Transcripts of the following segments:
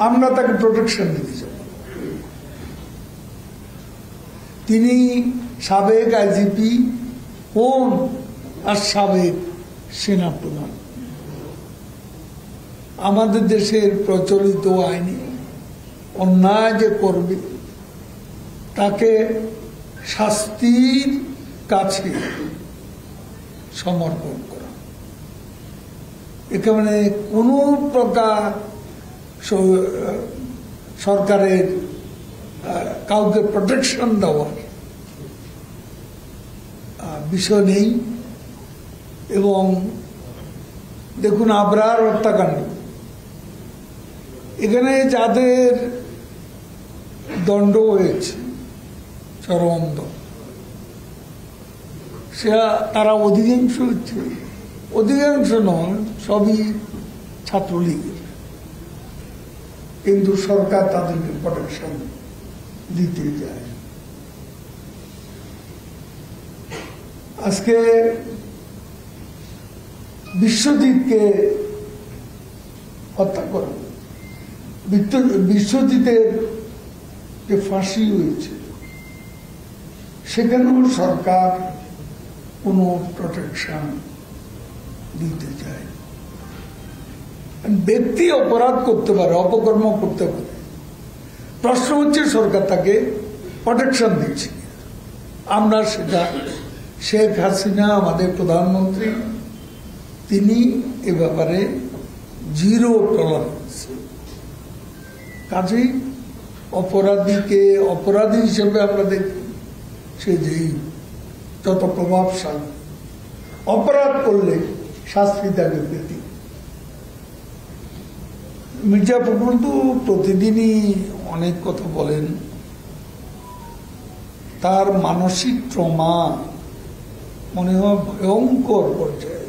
আমরা তাকে প্রোটেকশন দিতে চাই। তিনি সাবেক আইজিপি হন আর সাবেক সেনাপ্রধান। আমাদের দেশের প্রচলিত আইনে অন্যায় যে করবে তাকে শাস্তির কাছে সমর্পণ করা। এখানে কোনো প্রকার সরকারের কাউকে প্রোটেকশন দেওয়ার বিষয় নেই। এবং দেখুন আবরার হত্যাকাণ্ড, এখানে যাদের দণ্ড হয়েছে চরম দণ্ড, তারা অধিকাংশ নন, সবই ছাত্রলীগের, কিন্তু সরকার তাদেরকে প্রোটেকশন দিতে যায়। আজকে বিশ্বজিৎকে হত্যা করা, বিশ্বজিতের যে ফাঁসি হয়েছে সেখানেও সরকার কোনো প্রোটেকশন দিতে চায়। ব্যক্তি অপরাধ করতে পারে, অপকর্ম করতে পারে, প্রশ্ন হচ্ছে সরকার তাকে প্রোটেকশন দিচ্ছে। আমরা সেটা, শেখ হাসিনা আমাদের প্রধানমন্ত্রী, তিনি এ ব্যাপারে জিরো টলারেন্স। কাজেই অপরাধীকে অপরাধী হিসেবে আমরা দেখি, সে যেই যত প্রভাবশালী, অপরাধ করলে শাস্তি তাকে পেতে। মির্জা ফখরুল তো প্রতিদিনই অনেক কথা বলেন, তার মানসিক ট্রমা মনে হয় ভয়ঙ্কর পর্যায়ে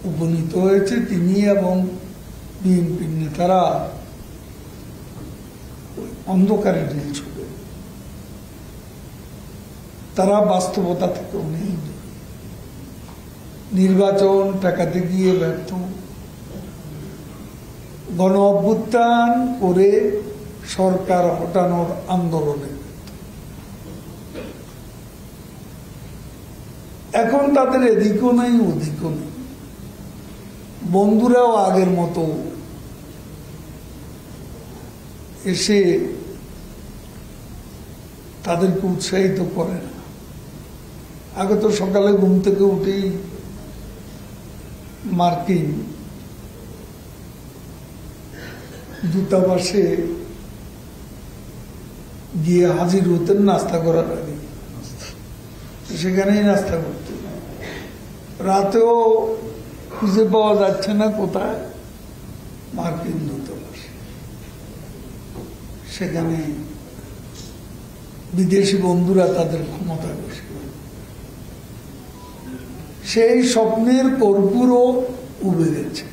উপনীত হয়েছে। তিনি এবং বিএনপির নেতারা অন্ধকারে ঢিল ছুড়ে, তারা বাস্তবতা থেকে অনেক নির্বাচন ঠেকাতে গিয়ে ব্যর্থ, গণ অভ্যুত্থান করে সরকার হটানোর আন্দোলনে। এখন তাদের এদিকও নাই ওদিকও নেই। বন্ধুরাও আগের মতো এসে তাদেরকে উৎসাহিত করে না। আগে তো সকালে ঘুম থেকে উঠেই মার্কিন দূতাবাসে গিয়ে হাজির হতেন নাস্তা করার আগে, সেখানেই নাস্তা করতেন। রাতেও খুঁজে পাওয়া যাচ্ছে না কোথায়, মার্কিন দূতাবাস, সেখানে বিদেশি বন্ধুরা তাদের ক্ষমতায় বসে। সেই স্বপ্নের কর্পূরও উবে গেছে।